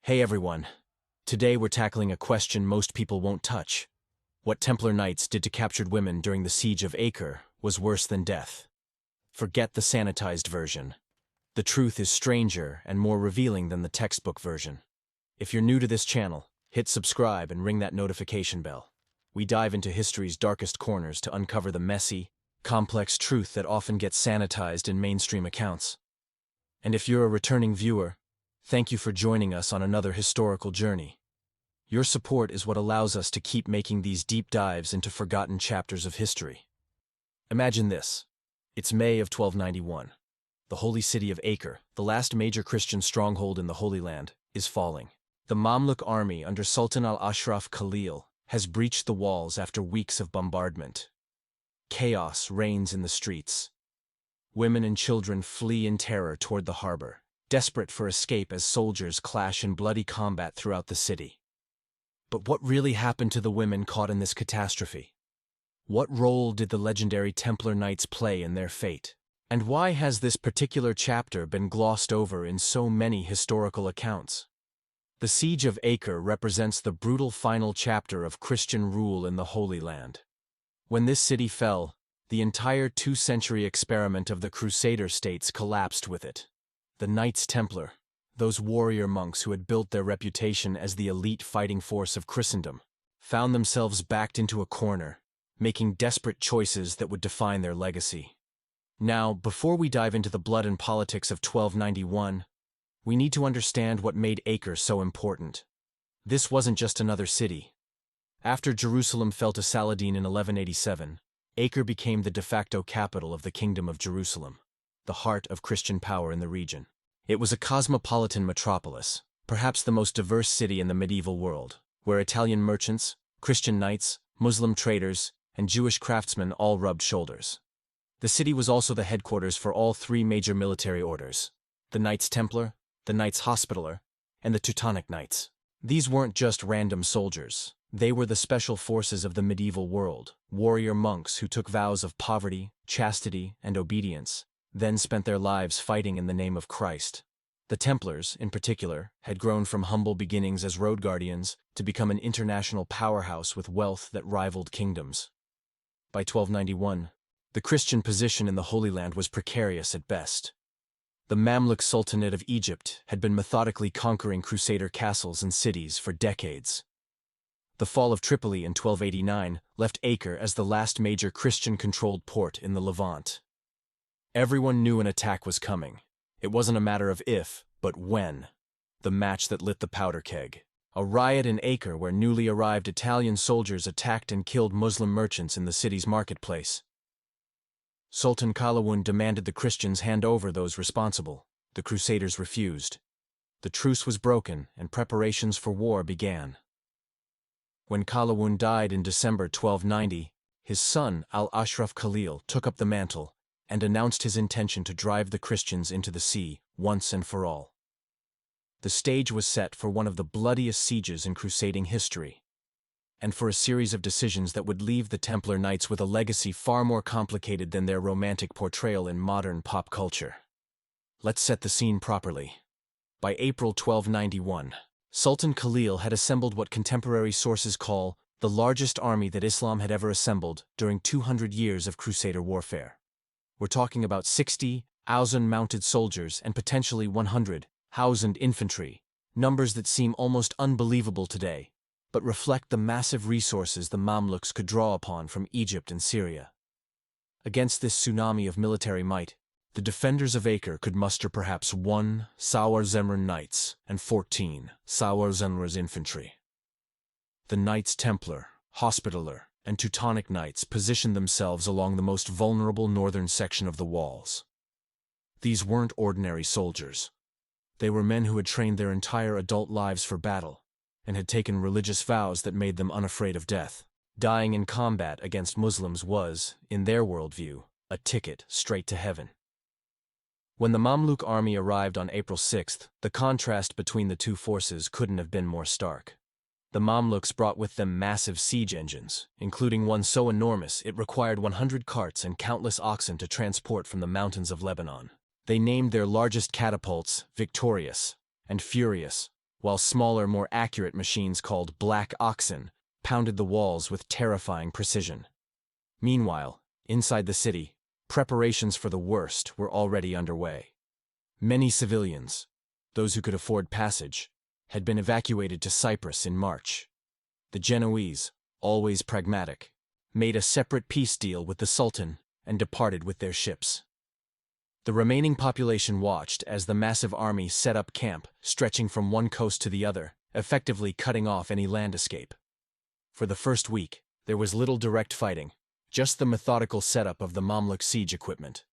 Hey everyone. Today we're tackling a question most people won't touch. What Templar knights did to captured women during the siege of Acre was worse than death. Forget the sanitized version. The truth is stranger and more revealing than the textbook version. If you're new to this channel, hit subscribe and ring that notification bell. We dive into history's darkest corners to uncover the messy, complex truth that often gets sanitized in mainstream accounts. And if you're a returning viewer, thank you for joining us on another historical journey. Your support is what allows us to keep making these deep dives into forgotten chapters of history. Imagine this. It's May of 1291. The holy city of Acre, the last major Christian stronghold in the Holy Land, is falling. The Mamluk army under Sultan al-Ashraf Khalil has breached the walls after weeks of bombardment. Chaos reigns in the streets. Women and children flee in terror toward the harbor, desperate for escape as soldiers clash in bloody combat throughout the city. But what really happened to the women caught in this catastrophe? What role did the legendary Templar Knights play in their fate? And why has this particular chapter been glossed over in so many historical accounts? The Siege of Acre represents the brutal final chapter of Christian rule in the Holy Land. When this city fell, the entire two-century experiment of the Crusader states collapsed with it. The Knights Templar, those warrior monks who had built their reputation as the elite fighting force of Christendom, found themselves backed into a corner, making desperate choices that would define their legacy. Now, before we dive into the blood and politics of 1291, we need to understand what made Acre so important. This wasn't just another city. After Jerusalem fell to Saladin in 1187, Acre became the de facto capital of the Kingdom of Jerusalem, the heart of Christian power in the region. It was a cosmopolitan metropolis, perhaps the most diverse city in the medieval world, where Italian merchants, Christian knights, Muslim traders, and Jewish craftsmen all rubbed shoulders. The city was also the headquarters for all three major military orders: the Knights Templar, the Knights Hospitaller, and the Teutonic Knights. These weren't just random soldiers. They were the special forces of the medieval world, warrior monks who took vows of poverty, chastity, and obedience, then spent their lives fighting in the name of Christ. The Templars, in particular, had grown from humble beginnings as road guardians to become an international powerhouse with wealth that rivaled kingdoms. By 1291, the Christian position in the Holy Land was precarious at best. The Mamluk Sultanate of Egypt had been methodically conquering Crusader castles and cities for decades. The fall of Tripoli in 1289 left Acre as the last major Christian-controlled port in the Levant. Everyone knew an attack was coming. It wasn't a matter of if, but when. The match that lit the powder keg. A riot in Acre where newly arrived Italian soldiers attacked and killed Muslim merchants in the city's marketplace. Sultan Qalawun demanded the Christians hand over those responsible. The Crusaders refused. The truce was broken and preparations for war began. When Qalawun died in December 1290, his son al-Ashraf Khalil took up the mantle and announced his intention to drive the Christians into the sea once and for all. The stage was set for one of the bloodiest sieges in crusading history, and for a series of decisions that would leave the Templar Knights with a legacy far more complicated than their romantic portrayal in modern pop culture. Let's set the scene properly. By April 1291, Sultan Khalil had assembled what contemporary sources call the largest army that Islam had ever assembled during 200 years of Crusader warfare. We're talking about 60,000 mounted soldiers and potentially 100,000 infantry, numbers that seem almost unbelievable today, but reflect the massive resources the Mamluks could draw upon from Egypt and Syria. Against this tsunami of military might, the defenders of Acre could muster perhaps 1 Sawar Zemran knights and 14 Sawar Zemra's infantry. The Knights Templar, Hospitaller, and Teutonic Knights positioned themselves along the most vulnerable northern section of the walls. These weren't ordinary soldiers. They were men who had trained their entire adult lives for battle, and had taken religious vows that made them unafraid of death. Dying in combat against Muslims was, in their worldview, a ticket straight to heaven. When the Mamluk army arrived on April 6th, the contrast between the two forces couldn't have been more stark. The Mamluks brought with them massive siege engines, including one so enormous it required 100 carts and countless oxen to transport from the mountains of Lebanon. They named their largest catapults Victorious and Furious, while smaller, more accurate machines called black oxen pounded the walls with terrifying precision. Meanwhile, inside the city, preparations for the worst were already underway. Many civilians, those who could afford passage, had been evacuated to Cyprus in March. The Genoese, always pragmatic, made a separate peace deal with the Sultan and departed with their ships. The remaining population watched as the massive army set up camp, stretching from one coast to the other, effectively cutting off any land escape. For the first week, there was little direct fighting, just the methodical setup of the Mamluk siege equipment.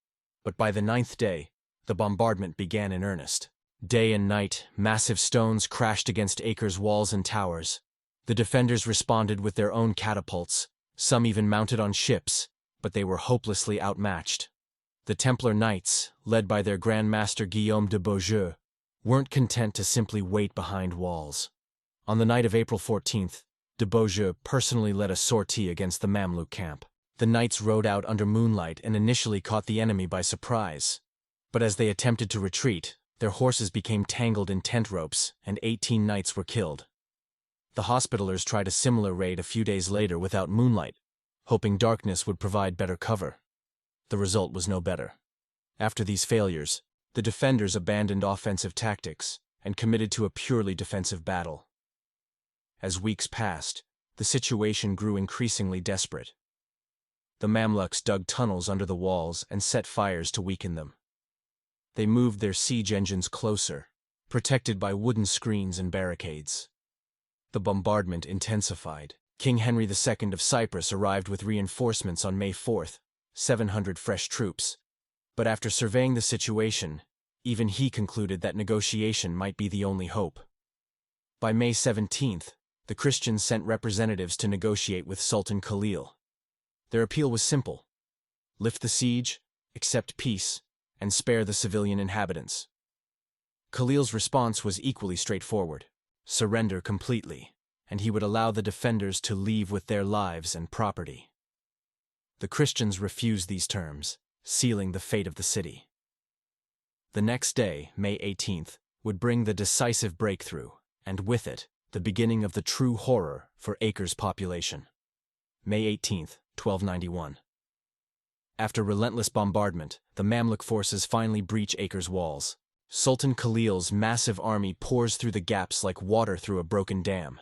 But by the 9th day, the bombardment began in earnest. Day and night, massive stones crashed against Acre's walls and towers. The defenders responded with their own catapults, some even mounted on ships, but they were hopelessly outmatched. The Templar Knights, led by their Grand Master Guillaume de Beaujeu, weren't content to simply wait behind walls. On the night of April 14th, de Beaujeu personally led a sortie against the Mamluk camp. The knights rode out under moonlight and initially caught the enemy by surprise. But as they attempted to retreat, their horses became tangled in tent ropes, and 18 knights were killed. The Hospitallers tried a similar raid a few days later without moonlight, hoping darkness would provide better cover. The result was no better. After these failures, the defenders abandoned offensive tactics and committed to a purely defensive battle. As weeks passed, the situation grew increasingly desperate. The Mamluks dug tunnels under the walls and set fires to weaken them. They moved their siege engines closer, protected by wooden screens and barricades. The bombardment intensified. King Henry II of Cyprus arrived with reinforcements on May 4th, 700 fresh troops. But after surveying the situation, even he concluded that negotiation might be the only hope. By May 17th, the Christians sent representatives to negotiate with Sultan Khalil. Their appeal was simple: lift the siege, accept peace, and spare the civilian inhabitants. Khalil's response was equally straightforward: surrender completely, and he would allow the defenders to leave with their lives and property. The Christians refused these terms, sealing the fate of the city. The next day, May 18th, would bring the decisive breakthrough, and with it, the beginning of the true horror for Acre's population. May 18th, 1291. After relentless bombardment, the Mamluk forces finally breach Acre's walls. Sultan Khalil's massive army pours through the gaps like water through a broken dam.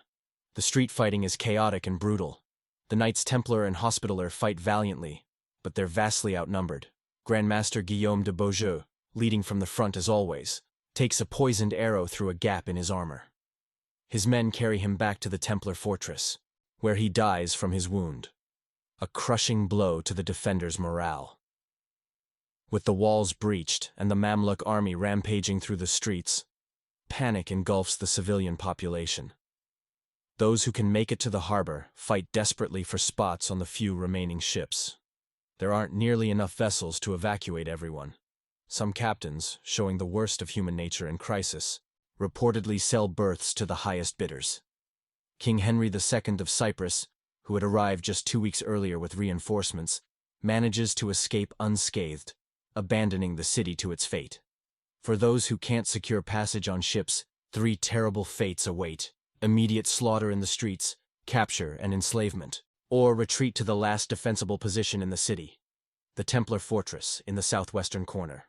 The street fighting is chaotic and brutal. The Knights Templar and Hospitaller fight valiantly, but they're vastly outnumbered. Grand Master Guillaume de Beaujeu, leading from the front as always, takes a poisoned arrow through a gap in his armor. His men carry him back to the Templar fortress, where he dies from his wound. A crushing blow to the defenders' morale. With the walls breached and the Mamluk army rampaging through the streets, panic engulfs the civilian population. Those who can make it to the harbor fight desperately for spots on the few remaining ships. There aren't nearly enough vessels to evacuate everyone. Some captains, showing the worst of human nature in crisis, reportedly sell berths to the highest bidders. King Henry II of Cyprus, who had arrived just 2 weeks earlier with reinforcements, manages to escape unscathed, abandoning the city to its fate. For those who can't secure passage on ships, 3 terrible fates await: immediate slaughter in the streets, capture and enslavement, or retreat to the last defensible position in the city, the Templar fortress in the southwestern corner.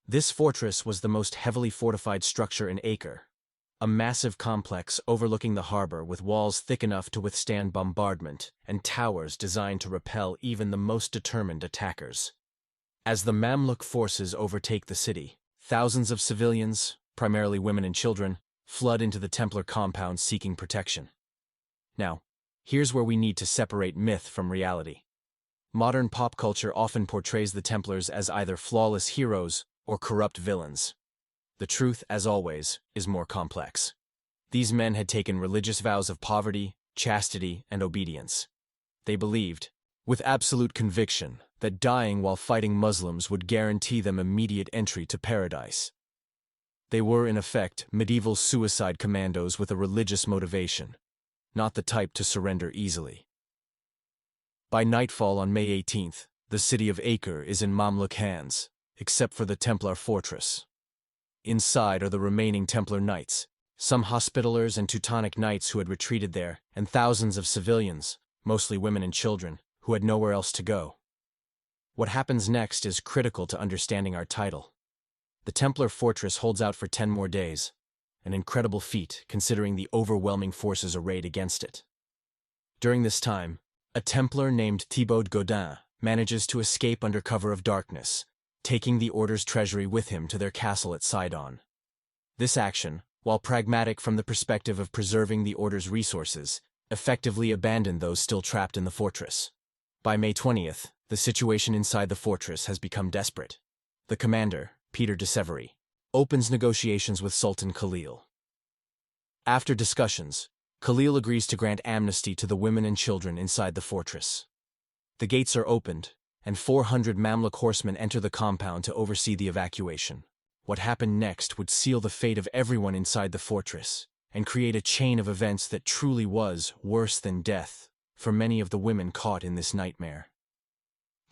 This fortress was the most heavily fortified structure in Acre, a massive complex overlooking the harbor with walls thick enough to withstand bombardment and towers designed to repel even the most determined attackers. As the Mamluk forces overtake the city, thousands of civilians, primarily women and children, flood into the Templar compound seeking protection. Now, here's where we need to separate myth from reality. Modern pop culture often portrays the Templars as either flawless heroes or corrupt villains. The truth, as always, is more complex. These men had taken religious vows of poverty, chastity, and obedience. They believed, with absolute conviction, that dying while fighting Muslims would guarantee them immediate entry to paradise. They were, in effect, medieval suicide commandos with a religious motivation, not the type to surrender easily. By nightfall on May 18th, the city of Acre is in Mamluk hands, except for the Templar fortress. Inside are the remaining Templar knights, Some Hospitallers and Teutonic knights who had retreated there, and thousands of civilians, mostly women and children, who had nowhere else to go. What happens next is critical to understanding our title. The Templar fortress holds out for 10 more days, an incredible feat considering the overwhelming forces arrayed against it. During this time, a Templar named Thibaut Godin manages to escape under cover of darkness, taking the Order's treasury with him to their castle at Sidon. This action, while pragmatic from the perspective of preserving the Order's resources, effectively abandoned those still trapped in the fortress. By May 20th, the situation inside the fortress has become desperate. The commander, Peter de Severy, opens negotiations with Sultan Khalil. After discussions, Khalil agrees to grant amnesty to the women and children inside the fortress. The gates are opened, and 400 Mamluk horsemen enter the compound to oversee the evacuation. What happened next would seal the fate of everyone inside the fortress, and create a chain of events that truly was worse than death for many of the women caught in this nightmare.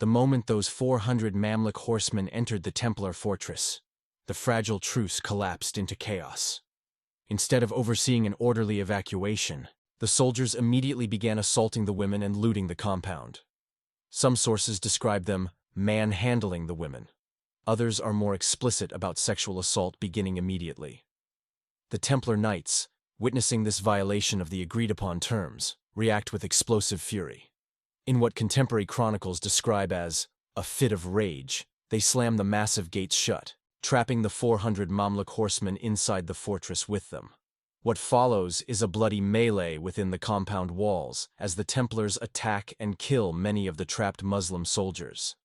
The moment those 400 Mamluk horsemen entered the Templar fortress, the fragile truce collapsed into chaos. Instead of overseeing an orderly evacuation, the soldiers immediately began assaulting the women and looting the compound. Some sources describe them manhandling the women. Others are more explicit about sexual assault beginning immediately. The Templar Knights, witnessing this violation of the agreed-upon terms, react with explosive fury. In what contemporary chronicles describe as a fit of rage, they slam the massive gates shut, trapping the 400 Mamluk horsemen inside the fortress with them. What follows is a bloody melee within the compound walls as the Templars attack and kill many of the trapped Muslim soldiers.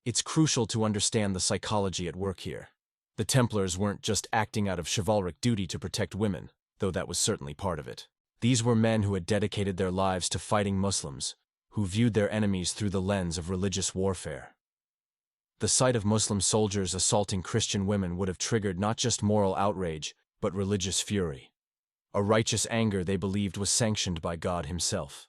It's crucial to understand the psychology at work here. The Templars weren't just acting out of chivalric duty to protect women, though that was certainly part of it. These were men who had dedicated their lives to fighting Muslims, who viewed their enemies through the lens of religious warfare. The sight of Muslim soldiers assaulting Christian women would have triggered not just moral outrage, but religious fury. A righteous anger they believed was sanctioned by God himself.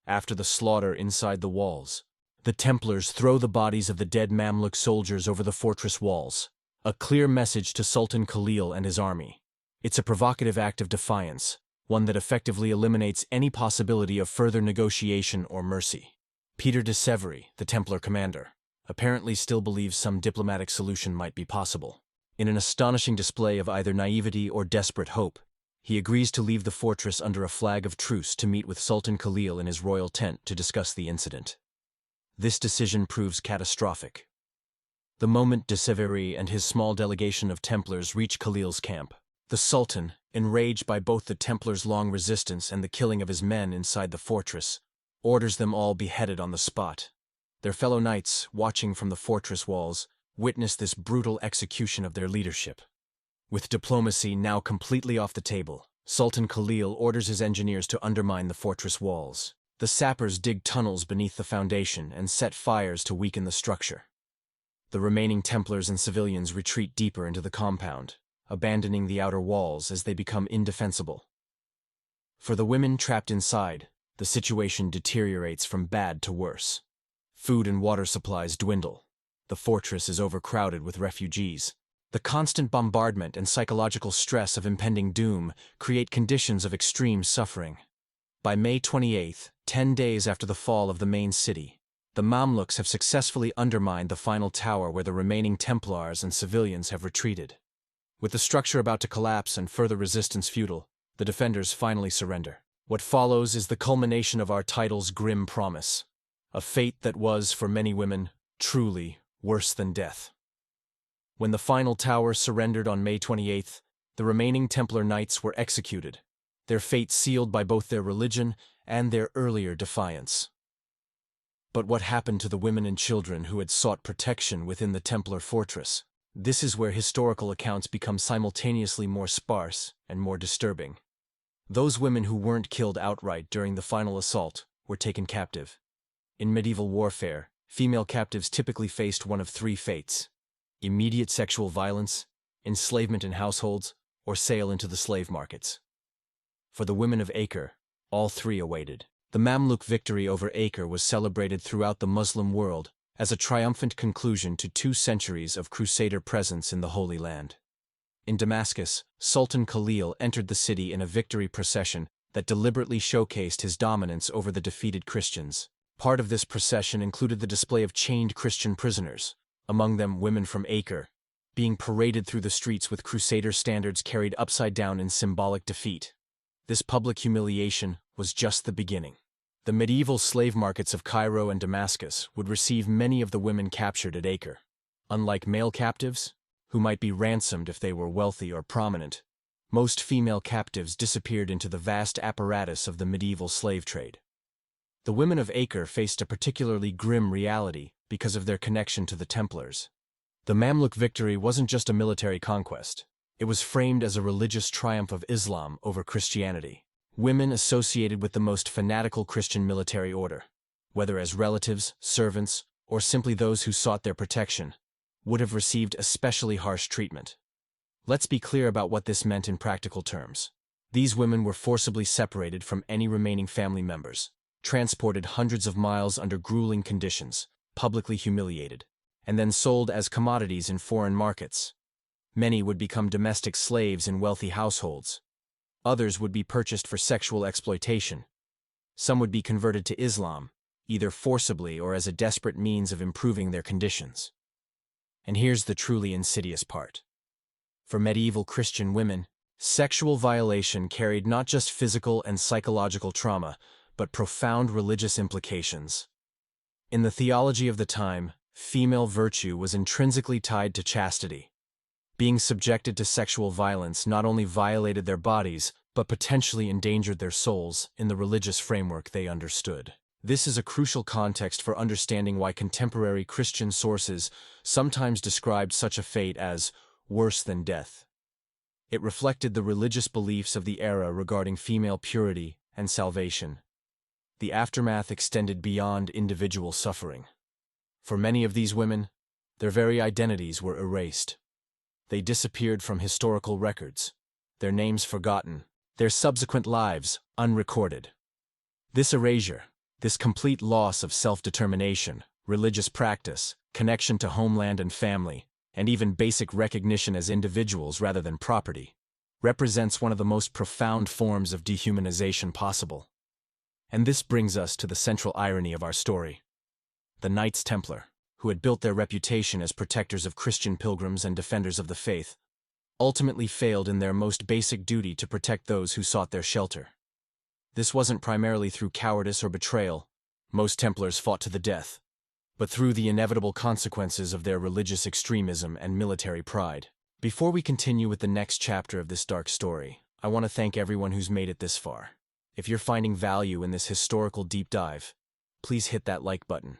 After the slaughter inside the walls, the Templars throw the bodies of the dead Mamluk soldiers over the fortress walls, a clear message to Sultan Khalil and his army. It's a provocative act of defiance, one that effectively eliminates any possibility of further negotiation or mercy. Peter de Severy, the Templar commander, apparently still believes some diplomatic solution might be possible. In an astonishing display of either naivety or desperate hope, he agrees to leave the fortress under a flag of truce to meet with Sultan Khalil in his royal tent to discuss the incident. This decision proves catastrophic. The moment de Severy and his small delegation of Templars reach Khalil's camp, the Sultan, enraged by both the Templars' long resistance and the killing of his men inside the fortress, orders them all beheaded on the spot. Their fellow knights, watching from the fortress walls, witness this brutal execution of their leadership. With diplomacy now completely off the table, Sultan Khalil orders his engineers to undermine the fortress walls. The sappers dig tunnels beneath the foundation and set fires to weaken the structure. The remaining Templars and civilians retreat deeper into the compound, abandoning the outer walls as they become indefensible. For the women trapped inside, the situation deteriorates from bad to worse. Food and water supplies dwindle. The fortress is overcrowded with refugees. The constant bombardment and psychological stress of impending doom create conditions of extreme suffering. By May 28th, 10 days after the fall of the main city, the Mamluks have successfully undermined the final tower where the remaining Templars and civilians have retreated. With the structure about to collapse and further resistance futile, the defenders finally surrender. What follows is the culmination of our title's grim promise, a fate that was, for many women, truly worse than death. When the final tower surrendered on May 28th, the remaining Templar Knights were executed, their fate sealed by both their religion and their earlier defiance. But what happened to the women and children who had sought protection within the Templar fortress? This is where historical accounts become simultaneously more sparse and more disturbing. Those women who weren't killed outright during the final assault were taken captive. In medieval warfare, female captives typically faced one of three fates: immediate sexual violence, enslavement in households, or sale into the slave markets. For the women of Acre, all three awaited. The Mamluk victory over Acre was celebrated throughout the Muslim world as a triumphant conclusion to 2 centuries of Crusader presence in the Holy Land. In Damascus, Sultan Khalil entered the city in a victory procession that deliberately showcased his dominance over the defeated Christians. Part of this procession included the display of chained Christian prisoners, among them women from Acre, being paraded through the streets with Crusader standards carried upside down in symbolic defeat. This public humiliation was just the beginning. The medieval slave markets of Cairo and Damascus would receive many of the women captured at Acre. Unlike male captives, who might be ransomed if they were wealthy or prominent, most female captives disappeared into the vast apparatus of the medieval slave trade. The women of Acre faced a particularly grim reality because of their connection to the Templars. The Mamluk victory wasn't just a military conquest. It was framed as a religious triumph of Islam over Christianity. Women associated with the most fanatical Christian military order, whether as relatives, servants, or simply those who sought their protection, would have received especially harsh treatment. Let's be clear about what this meant in practical terms. These women were forcibly separated from any remaining family members, transported hundreds of miles under grueling conditions, publicly humiliated, and then sold as commodities in foreign markets. Many would become domestic slaves in wealthy households. Others would be purchased for sexual exploitation. Some would be converted to Islam, either forcibly or as a desperate means of improving their conditions. And here's the truly insidious part. For medieval Christian women, sexual violation carried not just physical and psychological trauma, but profound religious implications. In the theology of the time, female virtue was intrinsically tied to chastity. Being subjected to sexual violence not only violated their bodies, but potentially endangered their souls in the religious framework they understood. This is a crucial context for understanding why contemporary Christian sources sometimes described such a fate as worse than death. It reflected the religious beliefs of the era regarding female purity and salvation. The aftermath extended beyond individual suffering. For many of these women, their very identities were erased. They disappeared from historical records, their names forgotten, their subsequent lives unrecorded. This erasure, this complete loss of self-determination, religious practice, connection to homeland and family, and even basic recognition as individuals rather than property, represents one of the most profound forms of dehumanization possible. And this brings us to the central irony of our story. The Knights Templar, who had built their reputation as protectors of Christian pilgrims and defenders of the faith, ultimately failed in their most basic duty to protect those who sought their shelter. This wasn't primarily through cowardice or betrayal. Most Templars fought to the death, but through the inevitable consequences of their religious extremism and military pride. Before we continue with the next chapter of this dark story, I want to thank everyone who's made it this far. If you're finding value in this historical deep dive, please hit that like button.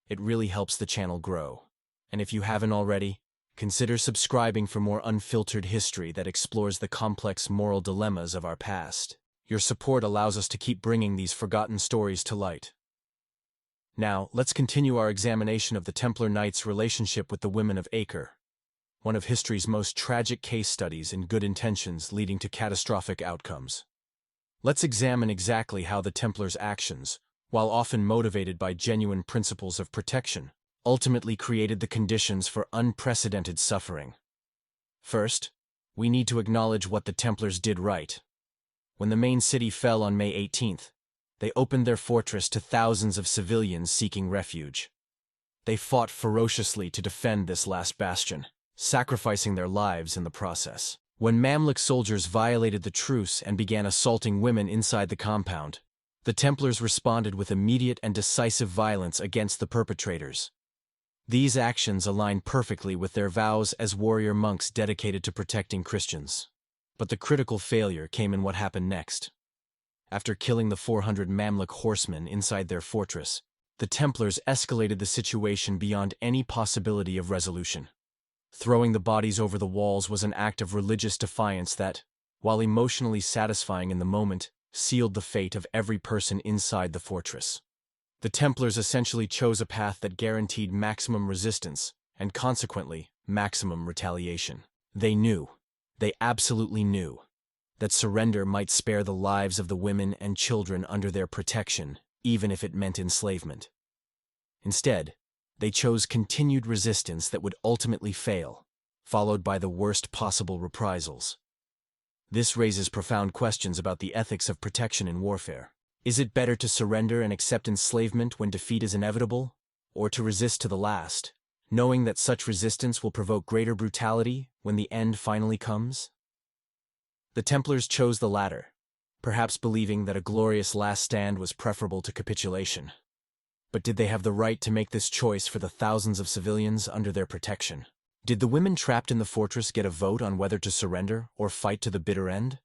It really helps the channel grow. And if you haven't already, consider subscribing for more unfiltered history that explores the complex moral dilemmas of our past. Your support allows us to keep bringing these forgotten stories to light. Now, let's continue our examination of the Templar Knights' relationship with the women of Acre, one of history's most tragic case studies in good intentions leading to catastrophic outcomes. Let's examine exactly how the Templars' actions, while often motivated by genuine principles of protection, ultimately created the conditions for unprecedented suffering. First, we need to acknowledge what the Templars did right. When the main city fell on May 18th, they opened their fortress to thousands of civilians seeking refuge. They fought ferociously to defend this last bastion, sacrificing their lives in the process. When Mamluk soldiers violated the truce and began assaulting women inside the compound, the Templars responded with immediate and decisive violence against the perpetrators. These actions aligned perfectly with their vows as warrior monks dedicated to protecting Christians. But the critical failure came in what happened next. After killing the 400 Mamluk horsemen inside their fortress, the Templars escalated the situation beyond any possibility of resolution. Throwing the bodies over the walls was an act of religious defiance that, while emotionally satisfying in the moment, sealed the fate of every person inside the fortress. The Templars essentially chose a path that guaranteed maximum resistance, and consequently, maximum retaliation. They absolutely knew, that surrender might spare the lives of the women and children under their protection, even if it meant enslavement. Instead, they chose continued resistance that would ultimately fail. followed by the worst possible reprisals. This raises profound questions about the ethics of protection in warfare. Is it better to surrender and accept enslavement when defeat is inevitable, or to resist to the last, knowing that such resistance will provoke greater brutality when the end finally comes? The Templars chose the latter, perhaps believing that a glorious last stand was preferable to capitulation. But did they have the right to make this choice for the thousands of civilians under their protection? Did the women trapped in the fortress get a vote on whether to surrender or fight to the bitter end?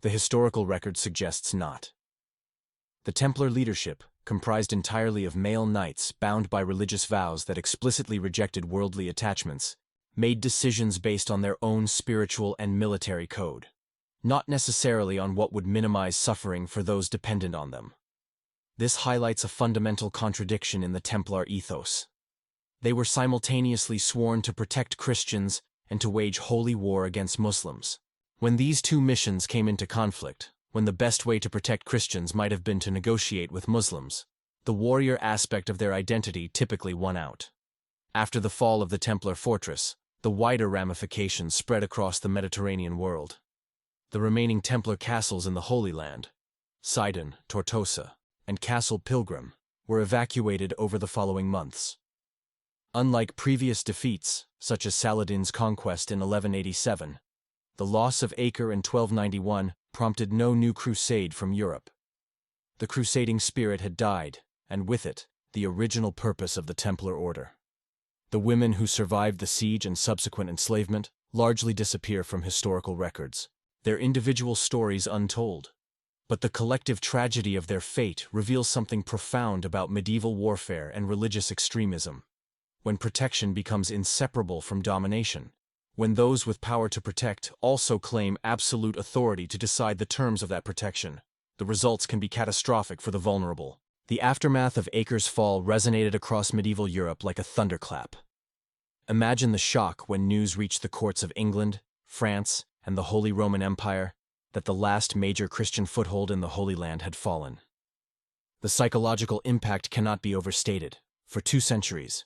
The historical record suggests not. The Templar leadership, comprised entirely of male knights bound by religious vows that explicitly rejected worldly attachments, made decisions based on their own spiritual and military code, not necessarily on what would minimize suffering for those dependent on them. This highlights a fundamental contradiction in the Templar ethos. They were simultaneously sworn to protect Christians and to wage holy war against Muslims. When these two missions came into conflict, when the best way to protect Christians might have been to negotiate with Muslims, the warrior aspect of their identity typically won out. After the fall of the Templar fortress, the wider ramifications spread across the Mediterranean world. The remaining Templar castles in the Holy Land, Sidon, Tortosa, and Castle Pilgrim, were evacuated over the following months. Unlike previous defeats, such as Saladin's conquest in 1187, the loss of Acre in 1291 prompted no new crusade from Europe. The crusading spirit had died, and with it, the original purpose of the Templar order. The women who survived the siege and subsequent enslavement largely disappear from historical records, their individual stories untold. But the collective tragedy of their fate reveals something profound about medieval warfare and religious extremism. When protection becomes inseparable from domination, when those with power to protect also claim absolute authority to decide the terms of that protection, the results can be catastrophic for the vulnerable. The aftermath of Acre's fall resonated across medieval Europe like a thunderclap. Imagine the shock when news reached the courts of England, France, and the Holy Roman Empire that the last major Christian foothold in the Holy Land had fallen. The psychological impact cannot be overstated. For 2 centuries,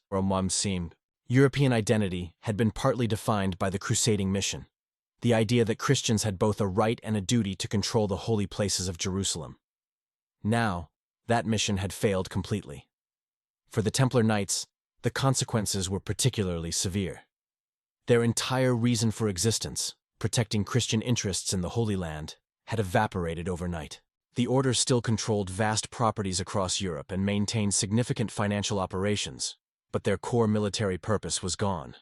European identity had been partly defined by the crusading mission, the idea that Christians had both a right and a duty to control the holy places of Jerusalem. Now, that mission had failed completely. For the Templar Knights, the consequences were particularly severe. Their entire reason for existence, protecting Christian interests in the Holy Land, had evaporated overnight. The order still controlled vast properties across Europe and maintained significant financial operations, but their core military purpose was gone.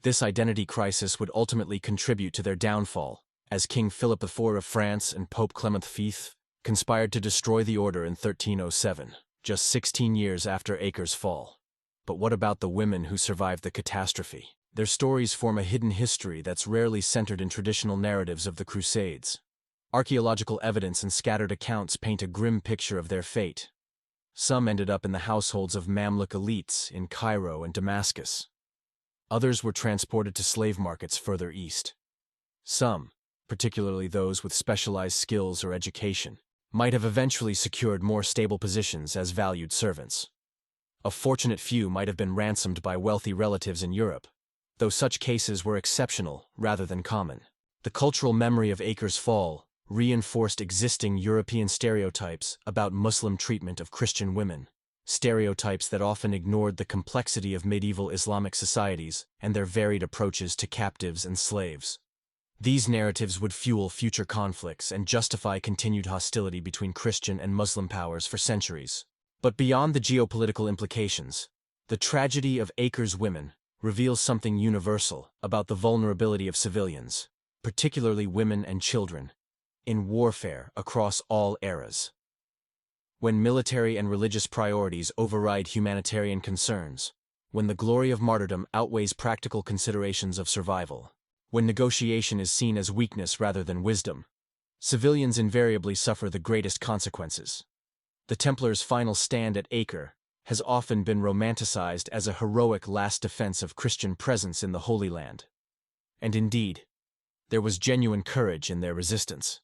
This identity crisis would ultimately contribute to their downfall, as King Philip IV of France and Pope Clement V conspired to destroy the order in 1307, just 16 years after Acre's fall. But what about the women who survived the catastrophe? Their stories form a hidden history that's rarely centered in traditional narratives of the Crusades. Archaeological evidence and scattered accounts paint a grim picture of their fate. Some ended up in the households of Mamluk elites in Cairo and Damascus. Others were transported to slave markets further east. Some, particularly those with specialized skills or education, might have eventually secured more stable positions as valued servants. A fortunate few might have been ransomed by wealthy relatives in Europe, though such cases were exceptional rather than common. The cultural memory of Acre's fall reinforced existing European stereotypes about Muslim treatment of Christian women, stereotypes that often ignored the complexity of medieval Islamic societies and their varied approaches to captives and slaves. These narratives would fuel future conflicts and justify continued hostility between Christian and Muslim powers for centuries. But beyond the geopolitical implications, the tragedy of Acre's women reveals something universal about the vulnerability of civilians, particularly women and children, in warfare across all eras. When military and religious priorities override humanitarian concerns, when the glory of martyrdom outweighs practical considerations of survival, when negotiation is seen as weakness rather than wisdom, civilians invariably suffer the greatest consequences. The Templars' final stand at Acre has often been romanticized as a heroic last defense of Christian presence in the Holy Land. And indeed, there was genuine courage in their resistance.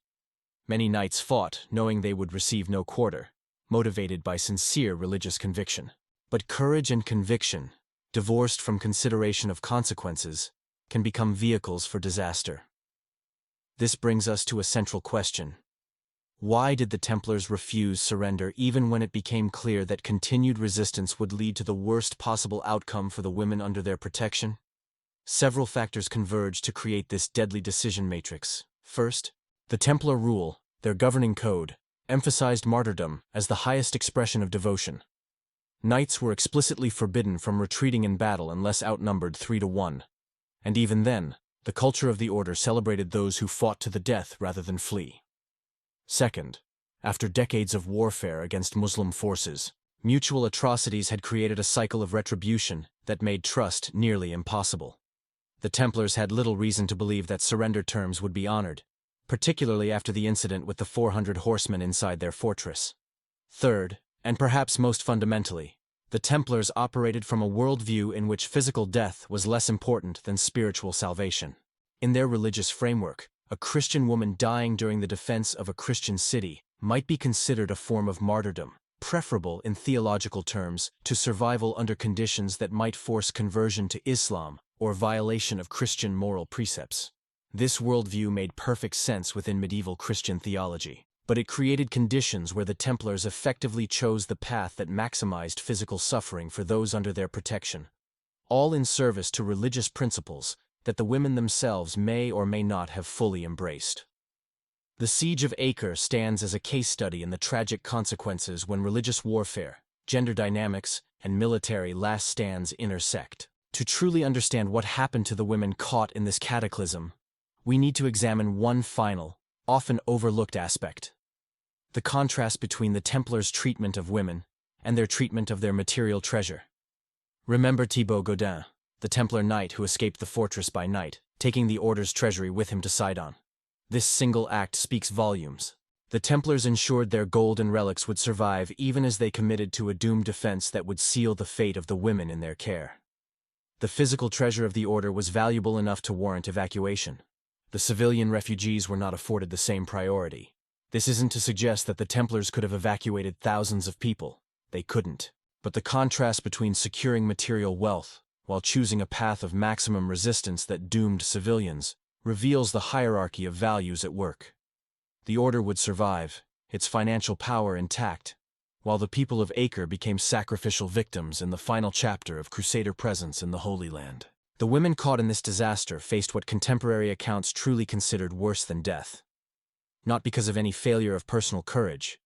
Many knights fought knowing they would receive no quarter, motivated by sincere religious conviction. But courage and conviction, divorced from consideration of consequences, can become vehicles for disaster. This brings us to a central question. Why did the Templars refuse surrender even when it became clear that continued resistance would lead to the worst possible outcome for the women under their protection? Several factors converge to create this deadly decision matrix. First, the Templar rule, their governing code, emphasized martyrdom as the highest expression of devotion. Knights were explicitly forbidden from retreating in battle unless outnumbered 3-1. And even then, the culture of the order celebrated those who fought to the death rather than flee. Second, after decades of warfare against Muslim forces, mutual atrocities had created a cycle of retribution that made trust nearly impossible. The Templars had little reason to believe that surrender terms would be honored, particularly after the incident with the 400 horsemen inside their fortress. Third, and perhaps most fundamentally, the Templars operated from a worldview in which physical death was less important than spiritual salvation. In their religious framework, a Christian woman dying during the defense of a Christian city might be considered a form of martyrdom, preferable in theological terms to survival under conditions that might force conversion to Islam or violation of Christian moral precepts. This worldview made perfect sense within medieval Christian theology, but it created conditions where the Templars effectively chose the path that maximized physical suffering for those under their protection, all in service to religious principles that the women themselves may or may not have fully embraced. The Siege of Acre stands as a case study in the tragic consequences when religious warfare, gender dynamics, and military last stands intersect. To truly understand what happened to the women caught in this cataclysm, we need to examine one final, often overlooked aspect: the contrast between the Templars' treatment of women and their treatment of their material treasure. Remember Thibaut Gaudin, the Templar knight who escaped the fortress by night, taking the order's treasury with him to Sidon. This single act speaks volumes. The Templars ensured their gold and relics would survive even as they committed to a doomed defense that would seal the fate of the women in their care. The physical treasure of the order was valuable enough to warrant evacuation. The civilian refugees were not afforded the same priority. This isn't to suggest that the Templars could have evacuated thousands of people. They couldn't. But the contrast between securing material wealth while choosing a path of maximum resistance that doomed civilians reveals the hierarchy of values at work. The order would survive, its financial power intact, while the people of Acre became sacrificial victims in the final chapter of Crusader presence in the Holy Land. The women caught in this disaster faced what contemporary accounts truly considered worse than death. Not because of any failure of personal courage,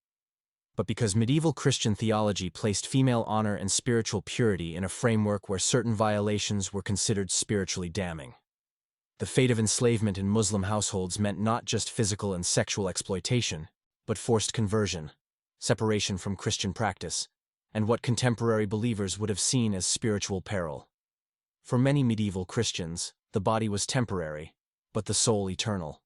but because medieval Christian theology placed female honor and spiritual purity in a framework where certain violations were considered spiritually damning. The fate of enslavement in Muslim households meant not just physical and sexual exploitation, but forced conversion, separation from Christian practice, and what contemporary believers would have seen as spiritual peril. For many medieval Christians, the body was temporary, but the soul eternal.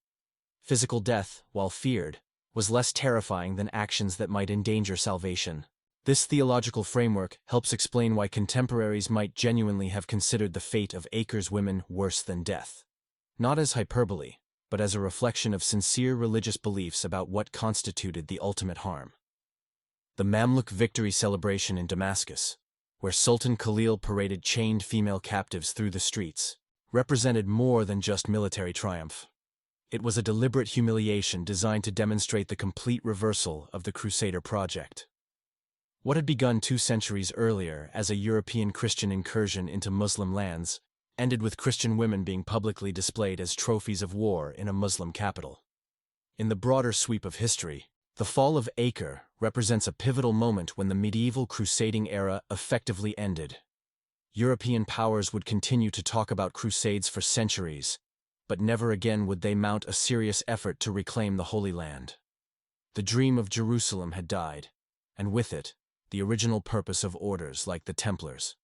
Physical death, while feared, was less terrifying than actions that might endanger salvation. This theological framework helps explain why contemporaries might genuinely have considered the fate of Acre's women worse than death. Not as hyperbole, but as a reflection of sincere religious beliefs about what constituted the ultimate harm. The Mamluk victory celebration in Damascus, where Sultan Khalil paraded chained female captives through the streets, represented more than just military triumph. It was a deliberate humiliation designed to demonstrate the complete reversal of the Crusader project. What had begun 2 centuries earlier as a European Christian incursion into Muslim lands ended with Christian women being publicly displayed as trophies of war in a Muslim capital. In the broader sweep of history, the fall of Acre represents a pivotal moment when the medieval crusading era effectively ended. European powers would continue to talk about crusades for centuries, but never again would they mount a serious effort to reclaim the Holy Land. The dream of Jerusalem had died, and with it, the original purpose of orders like the Templars.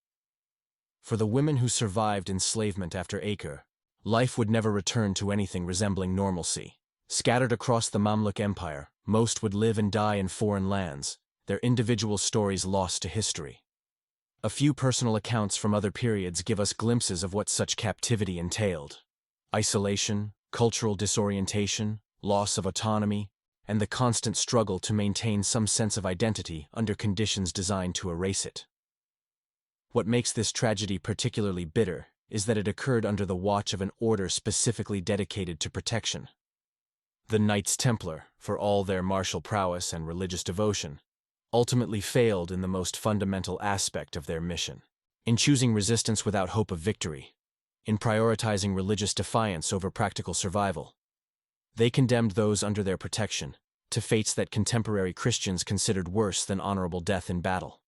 For the women who survived enslavement after Acre, life would never return to anything resembling normalcy. Scattered across the Mamluk Empire, most would live and die in foreign lands, their individual stories lost to history. A few personal accounts from other periods give us glimpses of what such captivity entailed. Isolation, cultural disorientation, loss of autonomy, and the constant struggle to maintain some sense of identity under conditions designed to erase it. What makes this tragedy particularly bitter is that it occurred under the watch of an order specifically dedicated to protection. The Knights Templar, for all their martial prowess and religious devotion, ultimately failed in the most fundamental aspect of their mission. In choosing resistance without hope of victory, in prioritizing religious defiance over practical survival, they condemned those under their protection to fates that contemporary Christians considered worse than honorable death in battle.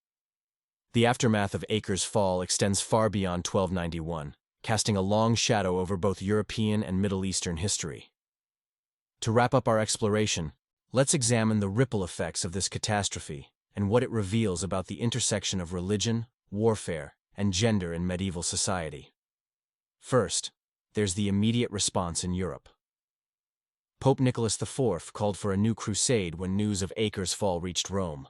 The aftermath of Acre's fall extends far beyond 1291, casting a long shadow over both European and Middle Eastern history. To wrap up our exploration, let's examine the ripple effects of this catastrophe and what it reveals about the intersection of religion, warfare, and gender in medieval society. First, there's the immediate response in Europe. Pope Nicholas IV called for a new crusade when news of Acre's fall reached Rome,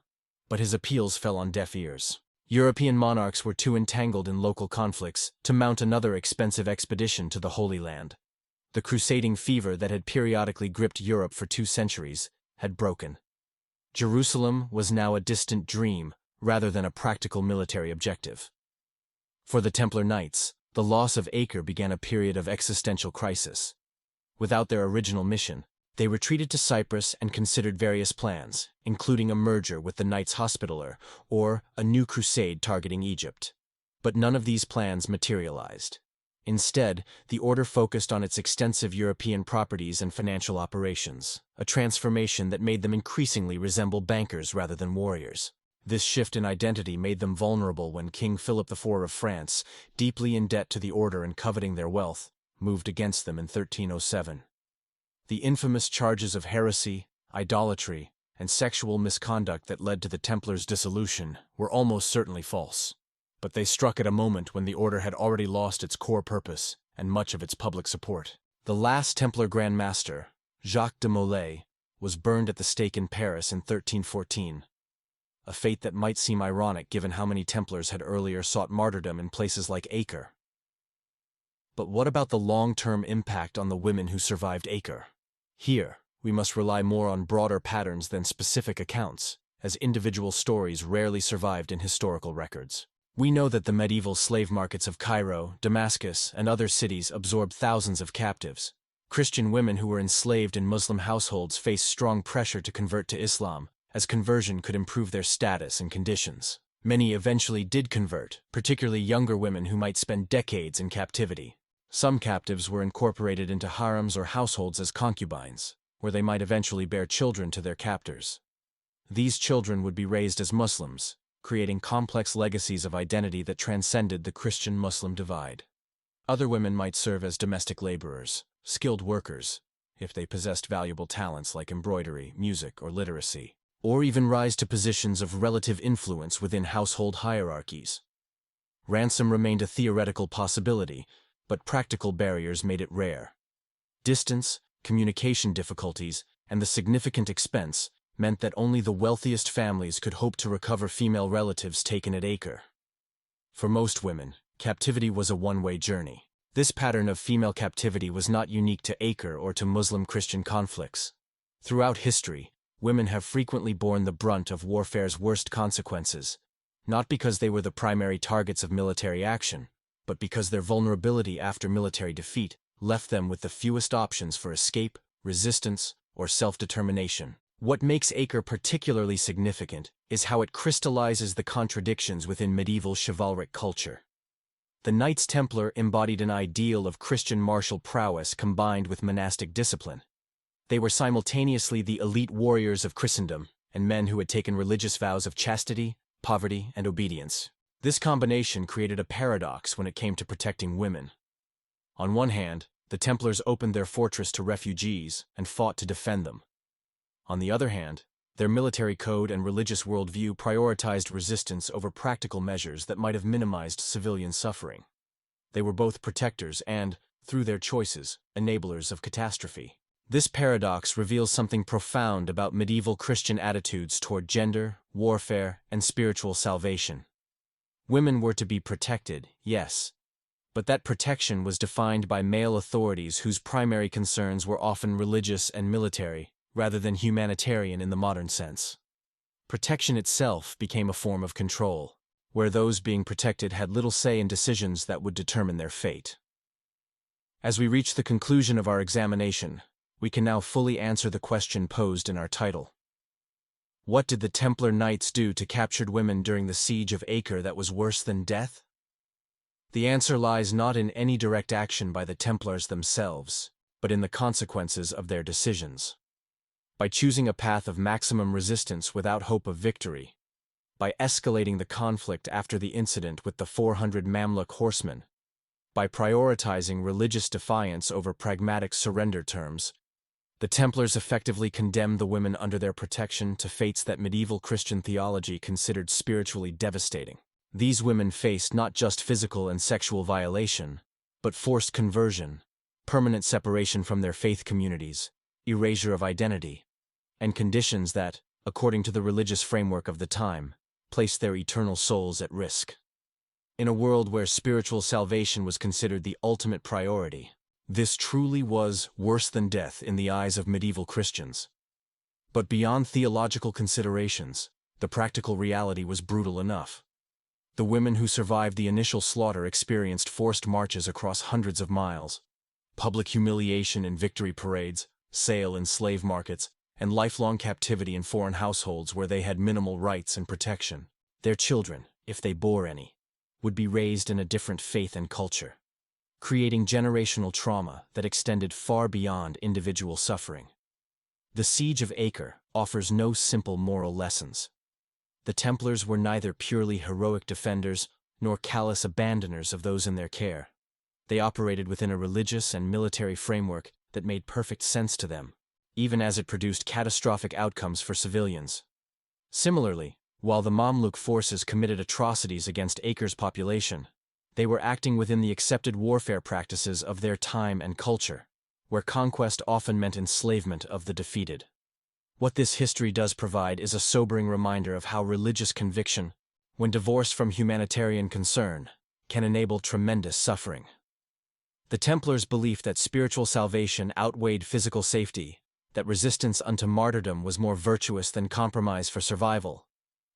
but his appeals fell on deaf ears. European monarchs were too entangled in local conflicts to mount another expensive expedition to the Holy Land. The crusading fever that had periodically gripped Europe for 2 centuries had broken. Jerusalem was now a distant dream rather than a practical military objective. For the Templar Knights, the loss of Acre began a period of existential crisis. Without their original mission, they retreated to Cyprus and considered various plans, including a merger with the Knights Hospitaller or a new crusade targeting Egypt. But none of these plans materialized. Instead, the order focused on its extensive European properties and financial operations, a transformation that made them increasingly resemble bankers rather than warriors. This shift in identity made them vulnerable when King Philip IV of France, deeply in debt to the order and coveting their wealth, moved against them in 1307. The infamous charges of heresy, idolatry, and sexual misconduct that led to the Templars' dissolution were almost certainly false. But they struck at a moment when the order had already lost its core purpose and much of its public support. The last Templar Grand Master, Jacques de Molay, was burned at the stake in Paris in 1314, a fate that might seem ironic given how many Templars had earlier sought martyrdom in places like Acre. But what about the long-term impact on the women who survived Acre? Here, we must rely more on broader patterns than specific accounts, as individual stories rarely survived in historical records. We know that the medieval slave markets of Cairo, Damascus, and other cities absorbed thousands of captives. Christian women who were enslaved in Muslim households faced strong pressure to convert to Islam, as conversion could improve their status and conditions. Many eventually did convert, particularly younger women who might spend decades in captivity. Some captives were incorporated into harems or households as concubines, where they might eventually bear children to their captors. These children would be raised as Muslims, creating complex legacies of identity that transcended the Christian-Muslim divide. Other women might serve as domestic laborers, skilled workers, if they possessed valuable talents like embroidery, music, or literacy, or even rise to positions of relative influence within household hierarchies. Ransom remained a theoretical possibility, but practical barriers made it rare. Distance, communication difficulties, and the significant expense meant that only the wealthiest families could hope to recover female relatives taken at Acre. For most women, captivity was a one-way journey. This pattern of female captivity was not unique to Acre or to Muslim-Christian conflicts. Throughout history, women have frequently borne the brunt of warfare's worst consequences, not because they were the primary targets of military action, but because their vulnerability after military defeat left them with the fewest options for escape, resistance, or self-determination. What makes Acre particularly significant is how it crystallizes the contradictions within medieval chivalric culture. The Knights Templar embodied an ideal of Christian martial prowess combined with monastic discipline. They were simultaneously the elite warriors of Christendom and men who had taken religious vows of chastity, poverty, and obedience. This combination created a paradox when it came to protecting women. On one hand, the Templars opened their fortress to refugees and fought to defend them. On the other hand, their military code and religious worldview prioritized resistance over practical measures that might have minimized civilian suffering. They were both protectors and, through their choices, enablers of catastrophe. This paradox reveals something profound about medieval Christian attitudes toward gender, warfare, and spiritual salvation. Women were to be protected, yes, but that protection was defined by male authorities whose primary concerns were often religious and military, rather than humanitarian in the modern sense. Protection itself became a form of control. where those being protected had little say in decisions that would determine their fate. As we reach the conclusion of our examination, we can now fully answer the question posed in our title. What did the Templar Knights do to captured women during the siege of Acre that was worse than death? The answer lies not in any direct action by the Templars themselves, but in the consequences of their decisions. By choosing a path of maximum resistance without hope of victory, by escalating the conflict after the incident with the 400 Mamluk horsemen, by prioritizing religious defiance over pragmatic surrender terms, the Templars effectively condemned the women under their protection to fates that medieval Christian theology considered spiritually devastating. These women faced not just physical and sexual violation, but forced conversion, permanent separation from their faith communities, erasure of identity, and conditions that, according to the religious framework of the time, placed their eternal souls at risk. In a world where spiritual salvation was considered the ultimate priority, this truly was worse than death in the eyes of medieval Christians. But beyond theological considerations, the practical reality was brutal enough. The women who survived the initial slaughter experienced forced marches across hundreds of miles, public humiliation in victory parades, sale in slave markets, and lifelong captivity in foreign households where they had minimal rights and protection. Their children, if they bore any, would be raised in a different faith and culture, creating generational trauma that extended far beyond individual suffering. The Siege of Acre offers no simple moral lessons. The Templars were neither purely heroic defenders nor callous abandoners of those in their care. They operated within a religious and military framework that made perfect sense to them, even as it produced catastrophic outcomes for civilians. Similarly, while the Mamluk forces committed atrocities against Acre's population, they were acting within the accepted warfare practices of their time and culture, where conquest often meant enslavement of the defeated. What this history does provide is a sobering reminder of how religious conviction, when divorced from humanitarian concern, can enable tremendous suffering. The Templars' belief that spiritual salvation outweighed physical safety, that resistance unto martyrdom was more virtuous than compromise for survival,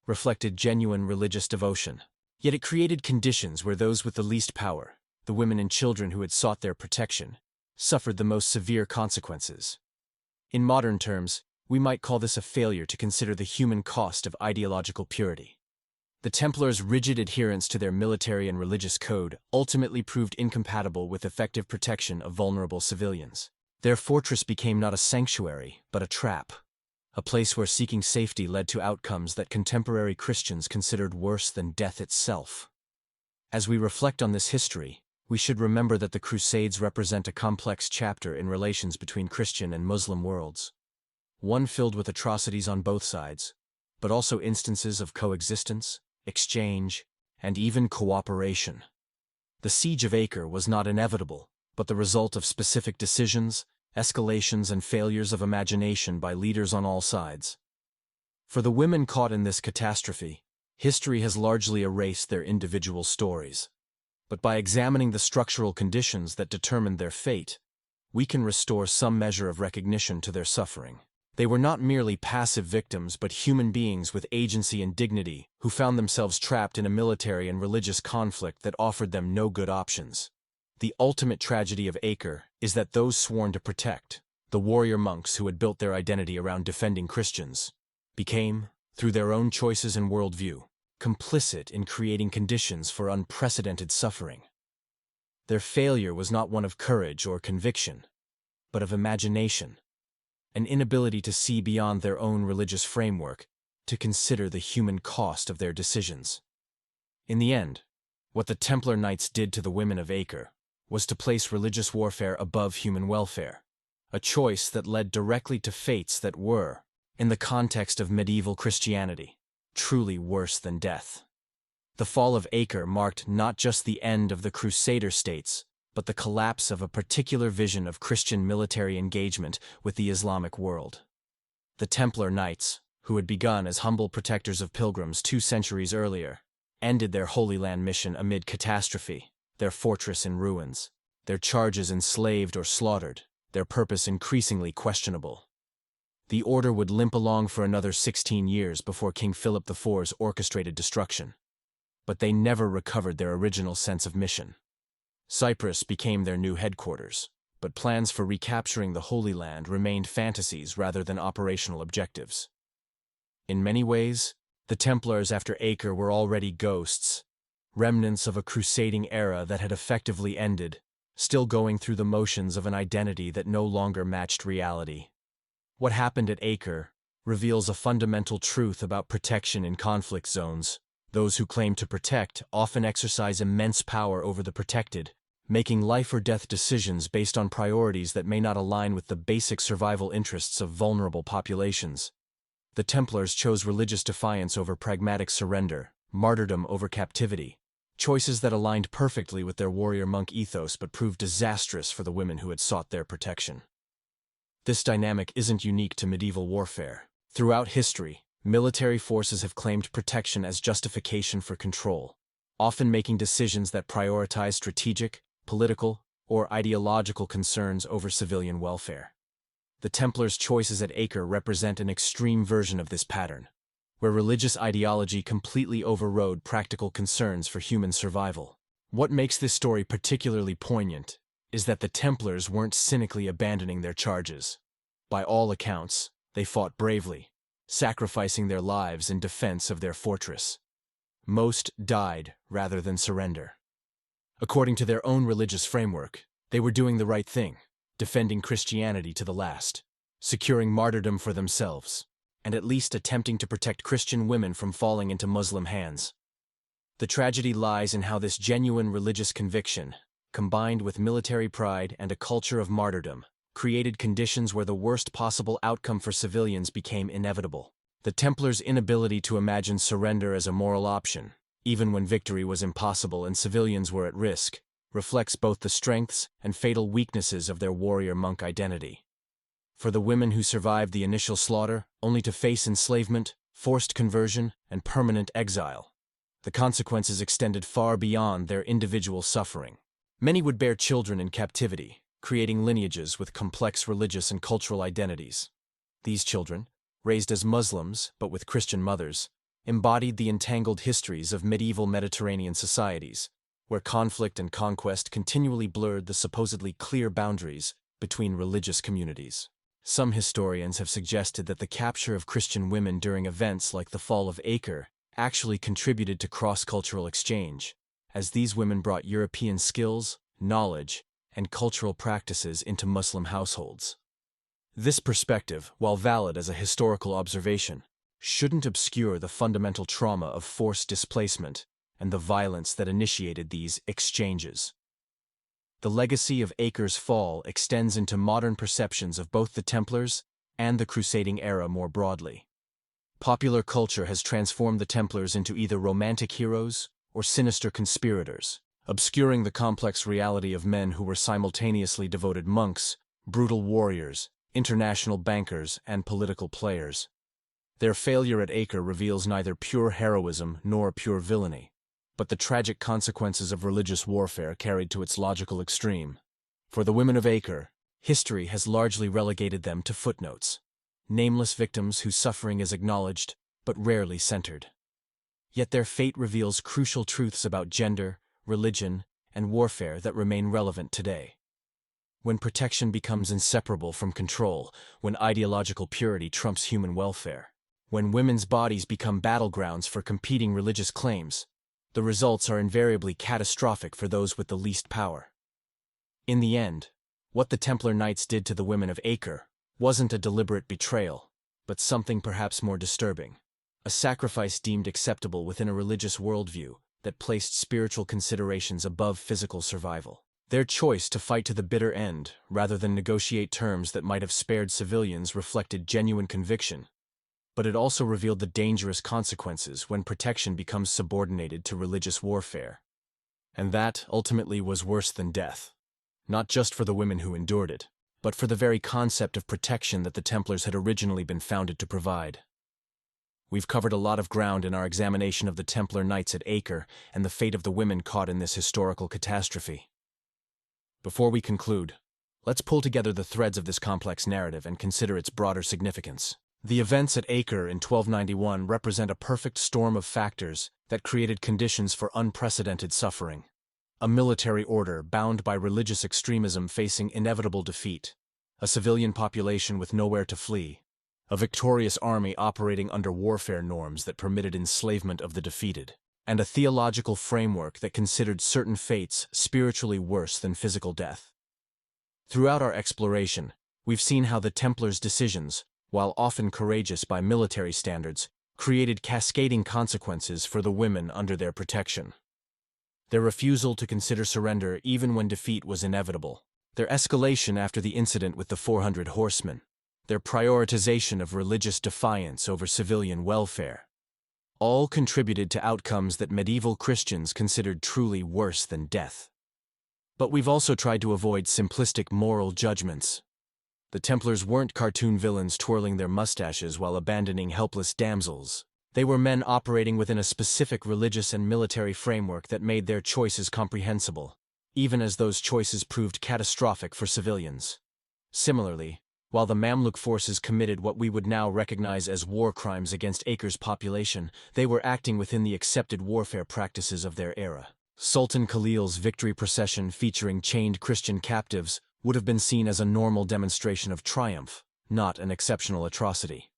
reflected genuine religious devotion. Yet it created conditions where those with the least power, the women and children who had sought their protection, suffered the most severe consequences. In modern terms, we might call this a failure to consider the human cost of ideological purity. The Templars' rigid adherence to their military and religious code ultimately proved incompatible with effective protection of vulnerable civilians. Their fortress became not a sanctuary, but a trap, a place where seeking safety led to outcomes that contemporary Christians considered worse than death itself. As we reflect on this history, we should remember that the Crusades represent a complex chapter in relations between Christian and Muslim worlds, one filled with atrocities on both sides, but also instances of coexistence, exchange, and even cooperation. The Siege of Acre was not inevitable, but the result of specific decisions, escalations, and failures of imagination by leaders on all sides. For the women caught in this catastrophe, history has largely erased their individual stories. But by examining the structural conditions that determined their fate, we can restore some measure of recognition to their suffering. They were not merely passive victims but human beings with agency and dignity who found themselves trapped in a military and religious conflict that offered them no good options. The ultimate tragedy of Acre is that those sworn to protect, the warrior monks who had built their identity around defending Christians, became, through their own choices and worldview, complicit in creating conditions for unprecedented suffering. Their failure was not one of courage or conviction, but of imagination, an inability to see beyond their own religious framework, to consider the human cost of their decisions. In the end, what the Templar Knights did to the women of Acre was to place religious warfare above human welfare, a choice that led directly to fates that were, in the context of medieval Christianity, truly worse than death. The fall of Acre marked not just the end of the Crusader states, but the collapse of a particular vision of Christian military engagement with the Islamic world. The Templar Knights, who had begun as humble protectors of pilgrims 2 centuries earlier, ended their Holy Land mission amid catastrophe, their fortress in ruins, their charges enslaved or slaughtered, their purpose increasingly questionable. The order would limp along for another 16 years before King Philip IV's orchestrated destruction. but they never recovered their original sense of mission. Cyprus became their new headquarters, but plans for recapturing the Holy Land remained fantasies rather than operational objectives. In many ways, the Templars after Acre were already ghosts, remnants of a crusading era that had effectively ended, still going through the motions of an identity that no longer matched reality. What happened at Acre reveals a fundamental truth about protection in conflict zones. Those who claim to protect often exercise immense power over the protected, making life-or-death decisions based on priorities that may not align with the basic survival interests of vulnerable populations. The Templars chose religious defiance over pragmatic surrender, martyrdom over captivity, choices that aligned perfectly with their warrior-monk ethos but proved disastrous for the women who had sought their protection. This dynamic isn't unique to medieval warfare. Throughout history, military forces have claimed protection as justification for control, often making decisions that prioritize strategic, political, or ideological concerns over civilian welfare. The Templars' choices at Acre represent an extreme version of this pattern, where religious ideology completely overrode practical concerns for human survival. What makes this story particularly poignant is that the Templars weren't cynically abandoning their charges. By all accounts, they fought bravely, sacrificing their lives in defense of their fortress. Most died rather than surrender. According to their own religious framework, they were doing the right thing, defending Christianity to the last, securing martyrdom for themselves, and at least attempting to protect Christian women from falling into Muslim hands. The tragedy lies in how this genuine religious conviction, combined with military pride and a culture of martyrdom, created conditions where the worst possible outcome for civilians became inevitable. The Templars' inability to imagine surrender as a moral option, even when victory was impossible and civilians were at risk, reflects both the strengths and fatal weaknesses of their warrior-monk identity. For the women who survived the initial slaughter, only to face enslavement, forced conversion, and permanent exile, the consequences extended far beyond their individual suffering. Many would bear children in captivity, creating lineages with complex religious and cultural identities. These children, raised as Muslims but with Christian mothers, embodied the entangled histories of medieval Mediterranean societies, where conflict and conquest continually blurred the supposedly clear boundaries between religious communities. Some historians have suggested that the capture of Christian women during events like the Fall of Acre actually contributed to cross-cultural exchange, as these women brought European skills, knowledge, and cultural practices into Muslim households. This perspective, while valid as a historical observation, shouldn't obscure the fundamental trauma of forced displacement and the violence that initiated these exchanges. The legacy of Acre's fall extends into modern perceptions of both the Templars and the crusading era more broadly. Popular culture has transformed the Templars into either romantic heroes or sinister conspirators, obscuring the complex reality of men who were simultaneously devoted monks, brutal warriors, international bankers, and political players. Their failure at Acre reveals neither pure heroism nor pure villainy, but the tragic consequences of religious warfare carried to its logical extreme. For the women of Acre, history has largely relegated them to footnotes, nameless victims whose suffering is acknowledged but rarely centered. Yet their fate reveals crucial truths about gender, religion, and warfare that remain relevant today. When protection becomes inseparable from control, when ideological purity trumps human welfare, when women's bodies become battlegrounds for competing religious claims, the results are invariably catastrophic for those with the least power. In the end, what the Templar Knights did to the women of Acre wasn't a deliberate betrayal, but something perhaps more disturbing, a sacrifice deemed acceptable within a religious worldview that placed spiritual considerations above physical survival. Their choice to fight to the bitter end, rather than negotiate terms that might have spared civilians, reflected genuine conviction, but it also revealed the dangerous consequences when protection becomes subordinated to religious warfare. And that, ultimately, was worse than death, not just for the women who endured it, but for the very concept of protection that the Templars had originally been founded to provide. We've covered a lot of ground in our examination of the Templar Knights at Acre and the fate of the women caught in this historical catastrophe. Before we conclude, let's pull together the threads of this complex narrative and consider its broader significance. The events at Acre in 1291 represent a perfect storm of factors that created conditions for unprecedented suffering. A military order bound by religious extremism facing inevitable defeat, a civilian population with nowhere to flee, a victorious army operating under warfare norms that permitted enslavement of the defeated, and a theological framework that considered certain fates spiritually worse than physical death. Throughout our exploration, we've seen how the Templars' decisions, while often courageous by military standards, created cascading consequences for the women under their protection. Their refusal to consider surrender even when defeat was inevitable, their escalation after the incident with the 400 horsemen, their prioritization of religious defiance over civilian welfare, all contributed to outcomes that medieval Christians considered truly worse than death. But we've also tried to avoid simplistic moral judgments. The Templars weren't cartoon villains twirling their mustaches while abandoning helpless damsels. They were men operating within a specific religious and military framework that made their choices comprehensible, even as those choices proved catastrophic for civilians. Similarly, while the Mamluk forces committed what we would now recognize as war crimes against Acre's population, they were acting within the accepted warfare practices of their era. Sultan Khalil's victory procession featuring chained Christian captives would have been seen as a normal demonstration of triumph, not an exceptional atrocity.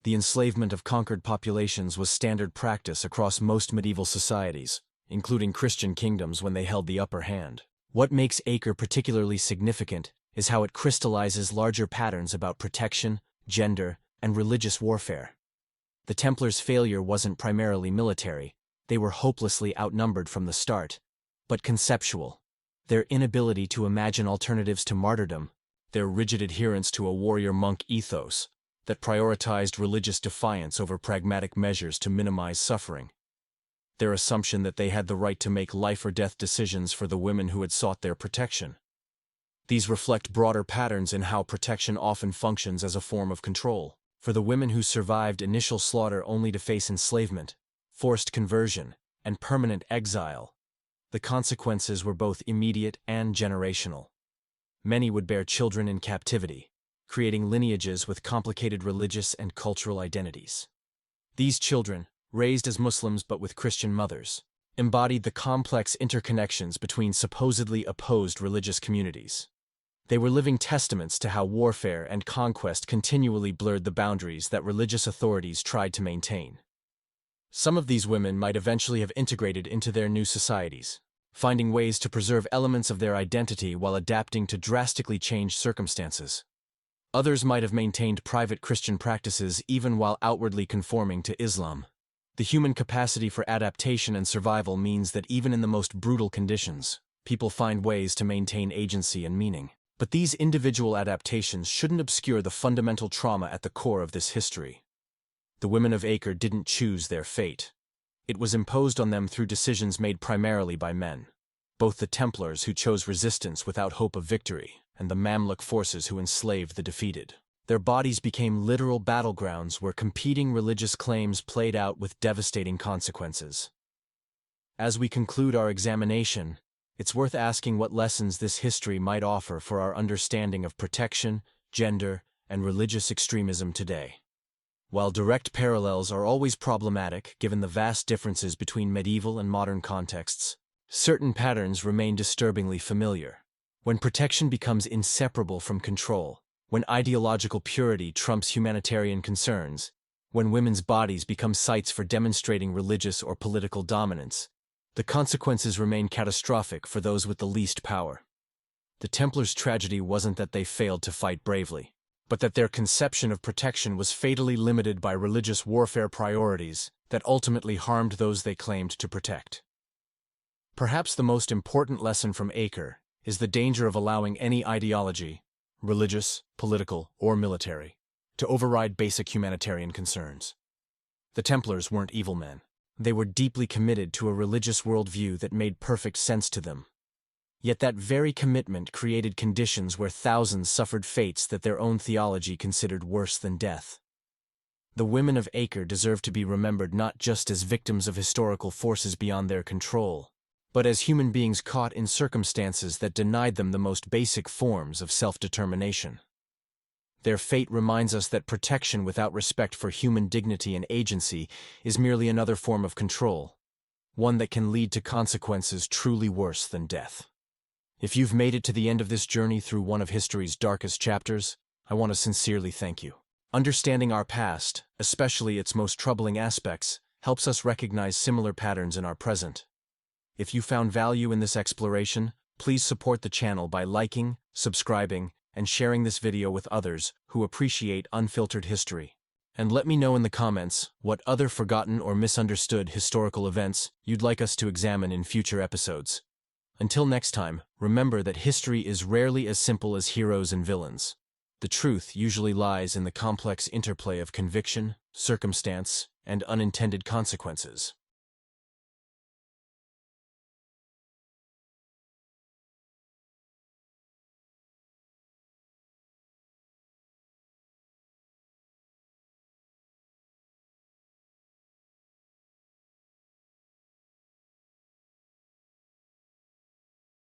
The enslavement of conquered populations was standard practice across most medieval societies, including Christian kingdoms when they held the upper hand. What makes Acre particularly significant is how it crystallizes larger patterns about protection, gender, and religious warfare. The Templars' failure wasn't primarily military. They were hopelessly outnumbered from the start, but conceptual. Their inability to imagine alternatives to martyrdom, their rigid adherence to a warrior-monk ethos that prioritized religious defiance over pragmatic measures to minimize suffering, their assumption that they had the right to make life-or-death decisions for the women who had sought their protection. These reflect broader patterns in how protection often functions as a form of control. For the women who survived initial slaughter only to face enslavement, forced conversion, and permanent exile, the consequences were both immediate and generational. Many would bear children in captivity, creating lineages with complicated religious and cultural identities. These children, raised as Muslims but with Christian mothers, embodied the complex interconnections between supposedly opposed religious communities. They were living testaments to how warfare and conquest continually blurred the boundaries that religious authorities tried to maintain. Some of these women might eventually have integrated into their new societies, finding ways to preserve elements of their identity while adapting to drastically changed circumstances. Others might have maintained private Christian practices even while outwardly conforming to Islam. The human capacity for adaptation and survival means that even in the most brutal conditions, people find ways to maintain agency and meaning. But these individual adaptations shouldn't obscure the fundamental trauma at the core of this history. The women of Acre didn't choose their fate. It was imposed on them through decisions made primarily by men. Both the Templars who chose resistance without hope of victory, and the Mamluk forces who enslaved the defeated. Their bodies became literal battlegrounds where competing religious claims played out with devastating consequences. As we conclude our examination, it's worth asking what lessons this history might offer for our understanding of protection, gender, and religious extremism today. While direct parallels are always problematic given the vast differences between medieval and modern contexts, certain patterns remain disturbingly familiar. When protection becomes inseparable from control, when ideological purity trumps humanitarian concerns, when women's bodies become sites for demonstrating religious or political dominance, the consequences remain catastrophic for those with the least power. The Templars' tragedy wasn't that they failed to fight bravely, but that their conception of protection was fatally limited by religious warfare priorities that ultimately harmed those they claimed to protect. Perhaps the most important lesson from Acre is the danger of allowing any ideology, religious, political, or military, to override basic humanitarian concerns. The Templars weren't evil men. They were deeply committed to a religious worldview that made perfect sense to them. Yet that very commitment created conditions where thousands suffered fates that their own theology considered worse than death. The women of Acre deserve to be remembered not just as victims of historical forces beyond their control, but as human beings caught in circumstances that denied them the most basic forms of self-determination. Their fate reminds us that protection without respect for human dignity and agency is merely another form of control, one that can lead to consequences truly worse than death. If you've made it to the end of this journey through one of history's darkest chapters, I want to sincerely thank you. Understanding our past, especially its most troubling aspects, helps us recognize similar patterns in our present. If you found value in this exploration, please support the channel by liking, subscribing, and sharing this video with others who appreciate unfiltered history. And let me know in the comments what other forgotten or misunderstood historical events you'd like us to examine in future episodes. Until next time, remember that history is rarely as simple as heroes and villains. The truth usually lies in the complex interplay of conviction, circumstance, and unintended consequences.